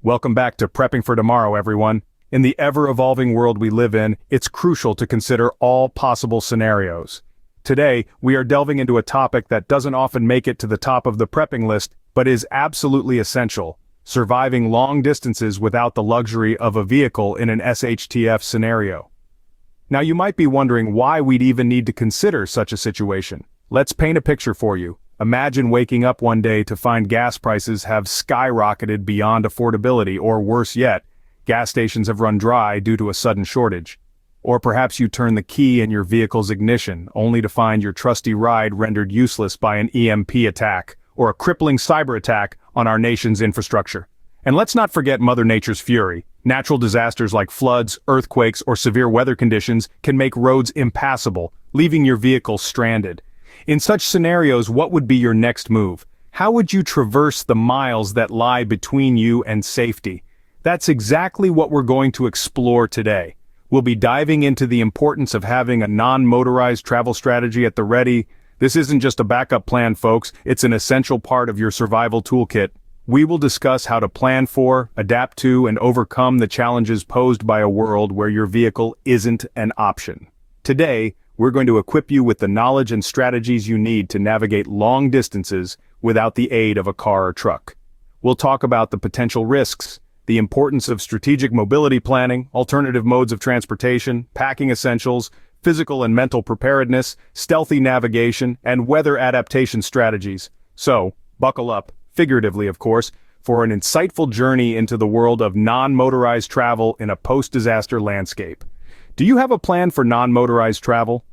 Welcome back to Prepping for Tomorrow, everyone. In the ever-evolving world we live in, it's crucial to consider all possible scenarios. Today, we are delving into a topic that doesn't often make it to the top of the prepping list, but is absolutely essential: surviving long distances without the luxury of a vehicle in an SHTF scenario. Now you might be wondering why we'd even need to consider such a situation. Let's paint a picture for you. Imagine waking up one day to find gas prices have skyrocketed beyond affordability, or worse yet, gas stations have run dry due to a sudden shortage. Or perhaps you turn the key in your vehicle's ignition, only to find your trusty ride rendered useless by an EMP attack, or a crippling cyber attack on our nation's infrastructure. And let's not forget Mother Nature's fury. Natural disasters like floods, earthquakes, or severe weather conditions can make roads impassable, leaving your vehicle stranded. In such scenarios, what would be your next move? How would you traverse the miles that lie between you and safety? That's exactly what we're going to explore today. We'll be diving into the importance of having a non-motorized travel strategy at the ready. This isn't just a backup plan, folks. It's an essential part of your survival toolkit. We will discuss how to plan for, adapt to, and overcome the challenges posed by a world where your vehicle isn't an option. Today, we're going to equip you with the knowledge and strategies you need to navigate long distances without the aid of a car or truck. We'll talk about the potential risks, the importance of strategic mobility planning, alternative modes of transportation, packing essentials, physical and mental preparedness, stealthy navigation, and weather adaptation strategies. So, buckle up, figuratively of course, for an insightful journey into the world of non-motorized travel in a post-disaster landscape. Do you have a plan for non-motorized travel?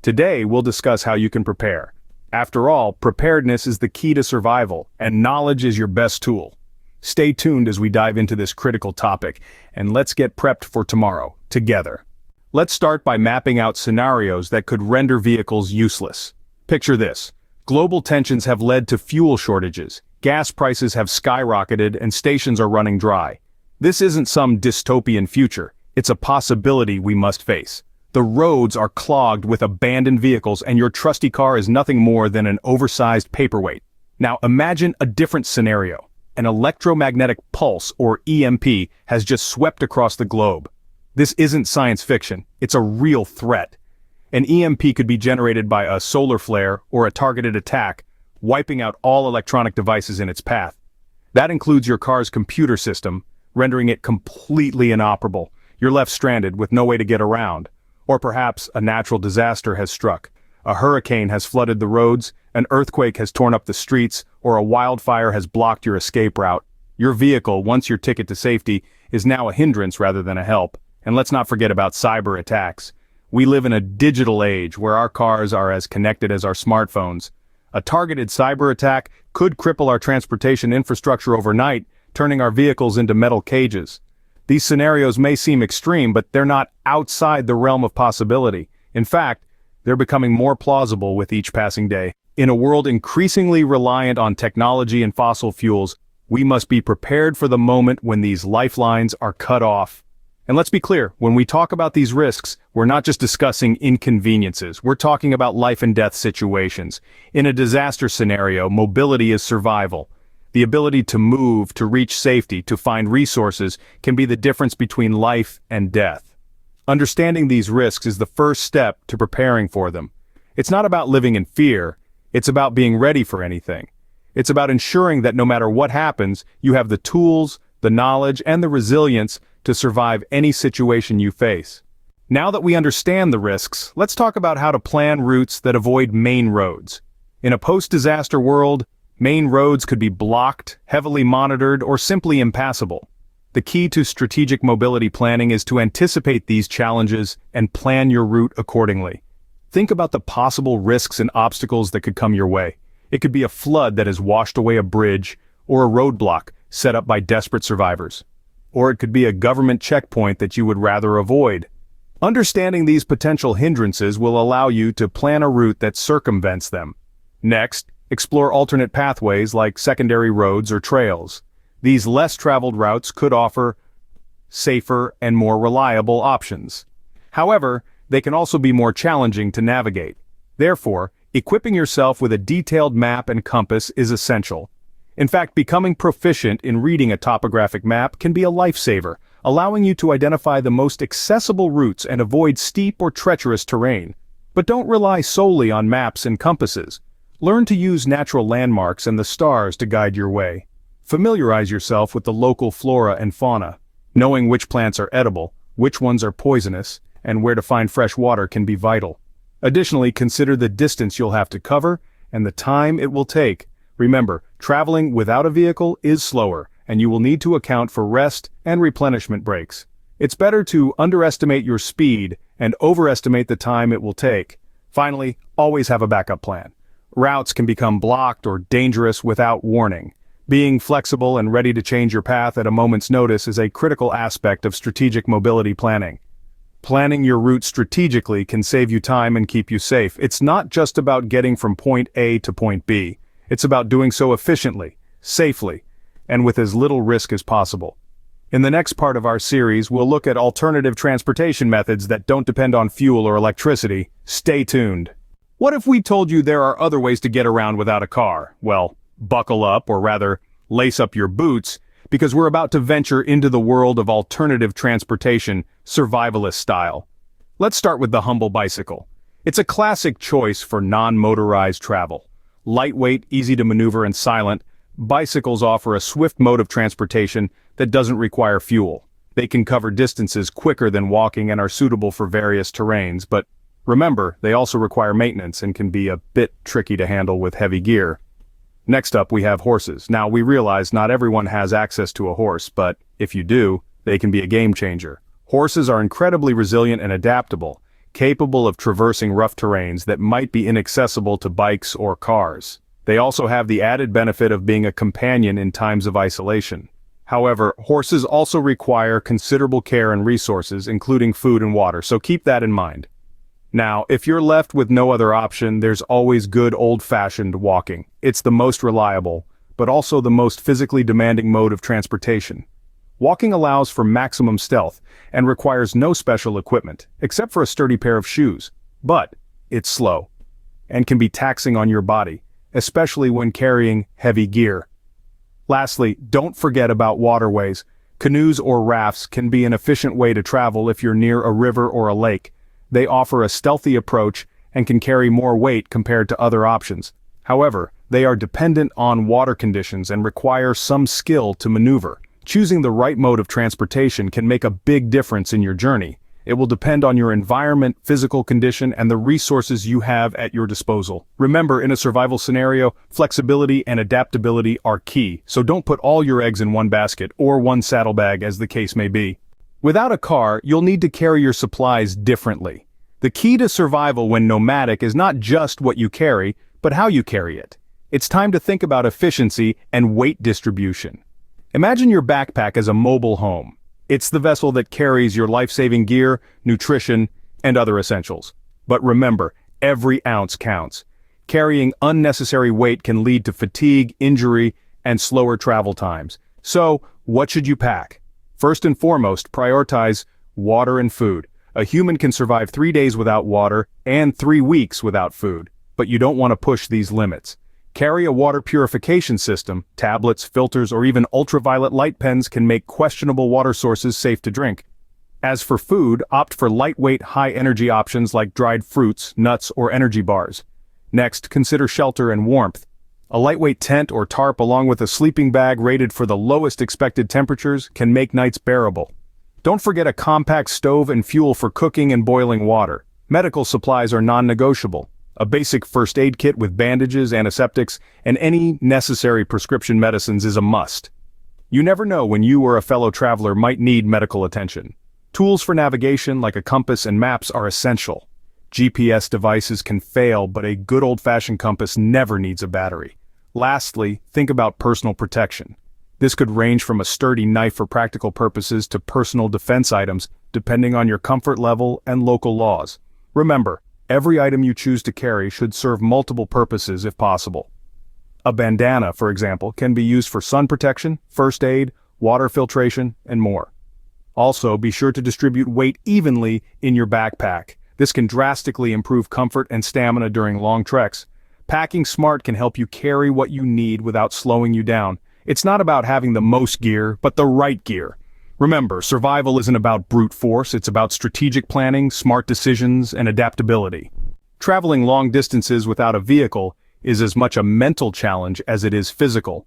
Today, we'll discuss how you can prepare. After all, preparedness is the key to survival, and knowledge is your best tool. Stay tuned as we dive into this critical topic, and let's get prepped for tomorrow, together. Let's start by mapping out scenarios that could render vehicles useless. Picture this. Global tensions have led to fuel shortages, gas prices have skyrocketed, and stations are running dry. This isn't some dystopian future. It's a possibility we must face. The roads are clogged with abandoned vehicles, and your trusty car is nothing more than an oversized paperweight. Now imagine a different scenario. An electromagnetic pulse, or EMP, has just swept across the globe. This isn't science fiction, it's a real threat. An EMP could be generated by a solar flare or a targeted attack, wiping out all electronic devices in its path. That includes your car's computer system, rendering it completely inoperable. You're left stranded with no way to get around. Or perhaps a natural disaster has struck. A hurricane has flooded the roads, an earthquake has torn up the streets, or a wildfire has blocked your escape route. Your vehicle, once your ticket to safety, is now a hindrance rather than a help. And let's not forget about cyber attacks. We live in a digital age where our cars are as connected as our smartphones. A targeted cyber attack could cripple our transportation infrastructure overnight, turning our vehicles into metal cages. These scenarios may seem extreme, but they're not outside the realm of possibility. In fact, they're becoming more plausible with each passing day. In a world increasingly reliant on technology and fossil fuels, we must be prepared for the moment when these lifelines are cut off. And let's be clear, when we talk about these risks, we're not just discussing inconveniences. We're talking about life and death situations. In a disaster scenario, mobility is survival. The ability to move, to reach safety, to find resources can be the difference between life and death. Understanding these risks is the first step to preparing for them. It's not about living in fear, it's about being ready for anything. It's about ensuring that no matter what happens, you have the tools, the knowledge, and the resilience to survive any situation you face. Now that we understand the risks, let's talk about how to plan routes that avoid main roads. In a post-disaster world, main roads could be blocked, heavily monitored, or simply impassable. The key to strategic mobility planning is to anticipate these challenges and plan your route accordingly. Think about the possible risks and obstacles that could come your way. It could be a flood that has washed away a bridge, or a roadblock set up by desperate survivors. Or it could be a government checkpoint that you would rather avoid. Understanding these potential hindrances will allow you to plan a route that circumvents them. Next, explore alternate pathways like secondary roads or trails. These less traveled routes could offer safer and more reliable options. However, they can also be more challenging to navigate. Therefore, equipping yourself with a detailed map and compass is essential. In fact, becoming proficient in reading a topographic map can be a lifesaver, allowing you to identify the most accessible routes and avoid steep or treacherous terrain. But don't rely solely on maps and compasses. Learn to use natural landmarks and the stars to guide your way. Familiarize yourself with the local flora and fauna. Knowing which plants are edible, which ones are poisonous, and where to find fresh water can be vital. Additionally, consider the distance you'll have to cover and the time it will take. Remember, traveling without a vehicle is slower, and you will need to account for rest and replenishment breaks. It's better to underestimate your speed and overestimate the time it will take. Finally, always have a backup plan. Routes can become blocked or dangerous without warning. Being flexible and ready to change your path at a moment's notice is a critical aspect of strategic mobility planning. Planning your route strategically can save you time and keep you safe. It's not just about getting from point A to point B. It's about doing so efficiently, safely, and with as little risk as possible. In the next part of our series, we'll look at alternative transportation methods that don't depend on fuel or electricity. Stay tuned. What if we told you there are other ways to get around without a car? Well, buckle up, or rather, lace up your boots, because we're about to venture into the world of alternative transportation, survivalist style. Let's start with the humble bicycle. It's a classic choice for non-motorized travel. Lightweight, easy to maneuver, and silent, bicycles offer a swift mode of transportation that doesn't require fuel. They can cover distances quicker than walking and are suitable for various terrains, but remember, they also require maintenance and can be a bit tricky to handle with heavy gear. Next up, we have horses. Now, we realize not everyone has access to a horse, but if you do, they can be a game changer. Horses are incredibly resilient and adaptable, capable of traversing rough terrains that might be inaccessible to bikes or cars. They also have the added benefit of being a companion in times of isolation. However, horses also require considerable care and resources, including food and water, so keep that in mind. Now, if you're left with no other option, there's always good old-fashioned walking. It's the most reliable, but also the most physically demanding mode of transportation. Walking allows for maximum stealth and requires no special equipment, except for a sturdy pair of shoes. But it's slow and can be taxing on your body, especially when carrying heavy gear. Lastly, don't forget about waterways. Canoes or rafts can be an efficient way to travel if you're near a river or a lake. They offer a stealthy approach and can carry more weight compared to other options. However, they are dependent on water conditions and require some skill to maneuver. Choosing the right mode of transportation can make a big difference in your journey. It will depend on your environment, physical condition, and the resources you have at your disposal. Remember, in a survival scenario, flexibility and adaptability are key, so don't put all your eggs in one basket or one saddlebag, as the case may be. Without a car, you'll need to carry your supplies differently. The key to survival when nomadic is not just what you carry, but how you carry it. It's time to think about efficiency and weight distribution. Imagine your backpack as a mobile home. It's the vessel that carries your life-saving gear, nutrition, and other essentials. But remember, every ounce counts. Carrying unnecessary weight can lead to fatigue, injury, and slower travel times. So, what should you pack? First and foremost, prioritize water and food. A human can survive 3 days without water and 3 weeks without food, but you don't want to push these limits. Carry a water purification system. Tablets, filters, or even ultraviolet light pens can make questionable water sources safe to drink. As for food, opt for lightweight, high-energy options like dried fruits, nuts, or energy bars. Next, consider shelter and warmth. A lightweight tent or tarp along with a sleeping bag rated for the lowest expected temperatures can make nights bearable. Don't forget a compact stove and fuel for cooking and boiling water. Medical supplies are non-negotiable. A basic first aid kit with bandages, antiseptics, and any necessary prescription medicines is a must. You never know when you or a fellow traveler might need medical attention. Tools for navigation like a compass and maps are essential. GPS devices can fail, but a good old-fashioned compass never needs a battery. Lastly, think about personal protection. This could range from a sturdy knife for practical purposes to personal defense items, depending on your comfort level and local laws. Remember, every item you choose to carry should serve multiple purposes if possible. A bandana, for example, can be used for sun protection, first aid, water filtration, and more. Also, be sure to distribute weight evenly in your backpack. This can drastically improve comfort and stamina during long treks. Packing smart can help you carry what you need without slowing you down. It's not about having the most gear, but the right gear. Remember, survival isn't about brute force, it's about strategic planning, smart decisions, and adaptability. Traveling long distances without a vehicle is as much a mental challenge as it is physical.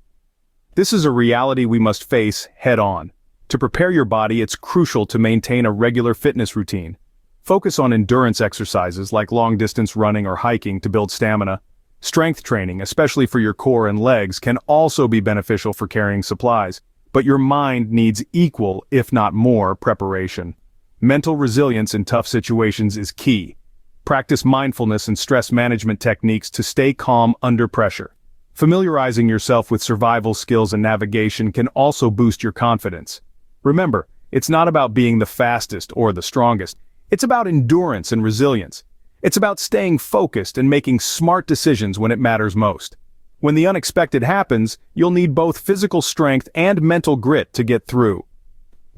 This is a reality we must face head-on. To prepare your body, it's crucial to maintain a regular fitness routine. Focus on endurance exercises like long-distance running or hiking to build stamina. Strength training, especially for your core and legs, can also be beneficial for carrying supplies, but your mind needs equal, if not more, preparation. Mental resilience in tough situations is key. Practice mindfulness and stress management techniques to stay calm under pressure. Familiarizing yourself with survival skills and navigation can also boost your confidence. Remember, it's not about being the fastest or the strongest. It's about endurance and resilience. It's about staying focused and making smart decisions when it matters most. When the unexpected happens, you'll need both physical strength and mental grit to get through.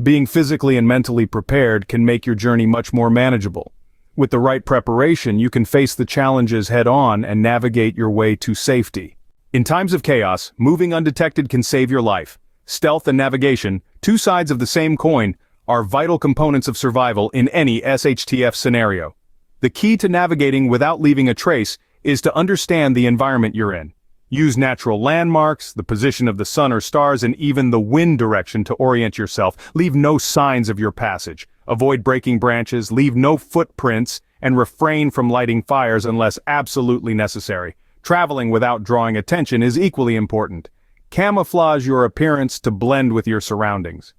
Being physically and mentally prepared can make your journey much more manageable. With the right preparation, you can face the challenges head-on and navigate your way to safety. In times of chaos, moving undetected can save your life. Stealth and navigation, two sides of the same coin, are vital components of survival in any SHTF scenario. The key to navigating without leaving a trace is to understand the environment you're in. Use natural landmarks, the position of the sun or stars, and even the wind direction to orient yourself. Leave no signs of your passage. Avoid breaking branches, leave no footprints, and refrain from lighting fires unless absolutely necessary. Traveling without drawing attention is equally important. Camouflage your appearance to blend with your surroundings.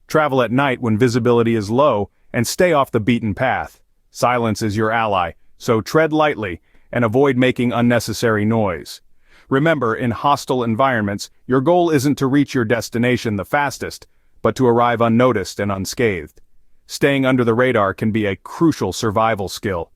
Travel at night when visibility is low, and stay off the beaten path. Silence is your ally, so tread lightly and avoid making unnecessary noise. Remember, in hostile environments, your goal isn't to reach your destination the fastest, but to arrive unnoticed and unscathed. Staying under the radar can be a crucial survival skill.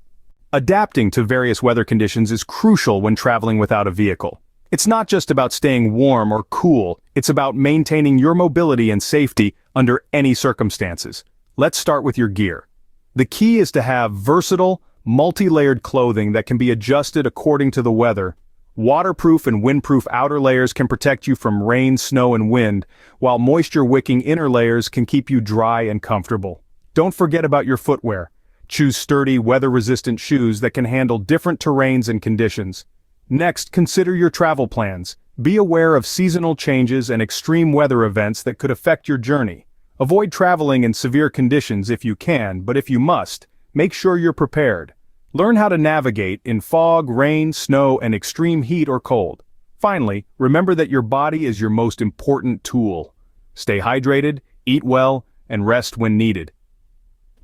Adapting to various weather conditions is crucial when traveling without a vehicle. It's not just about staying warm or cool, it's about maintaining your mobility and safety under any circumstances. Let's start with your gear. The key is to have versatile, multi-layered clothing that can be adjusted according to the weather. Waterproof and windproof outer layers can protect you from rain, snow, and wind, while moisture-wicking inner layers can keep you dry and comfortable. Don't forget about your footwear. Choose sturdy, weather-resistant shoes that can handle different terrains and conditions. Next, consider your travel plans. Be aware of seasonal changes and extreme weather events that could affect your journey. Avoid traveling in severe conditions if you can, but if you must, make sure you're prepared. Learn how to navigate in fog, rain, snow, and extreme heat or cold. Finally, remember that your body is your most important tool. Stay hydrated, eat well, and rest when needed.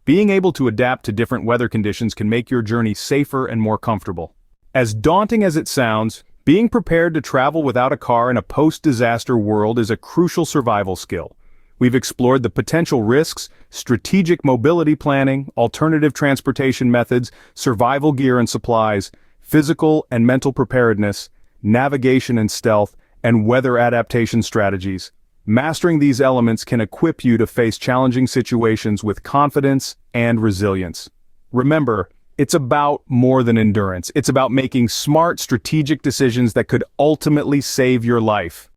Being able to adapt to different weather conditions can make your journey safer and more comfortable. As daunting as it sounds, being prepared to travel without a car in a post-disaster world is a crucial survival skill. We've explored the potential risks, strategic mobility planning, alternative transportation methods, survival gear and supplies, physical and mental preparedness, navigation and stealth, and weather adaptation strategies. Mastering these elements can equip you to face challenging situations with confidence and resilience. Remember, it's about more than endurance. It's about making smart, strategic decisions that could ultimately save your life.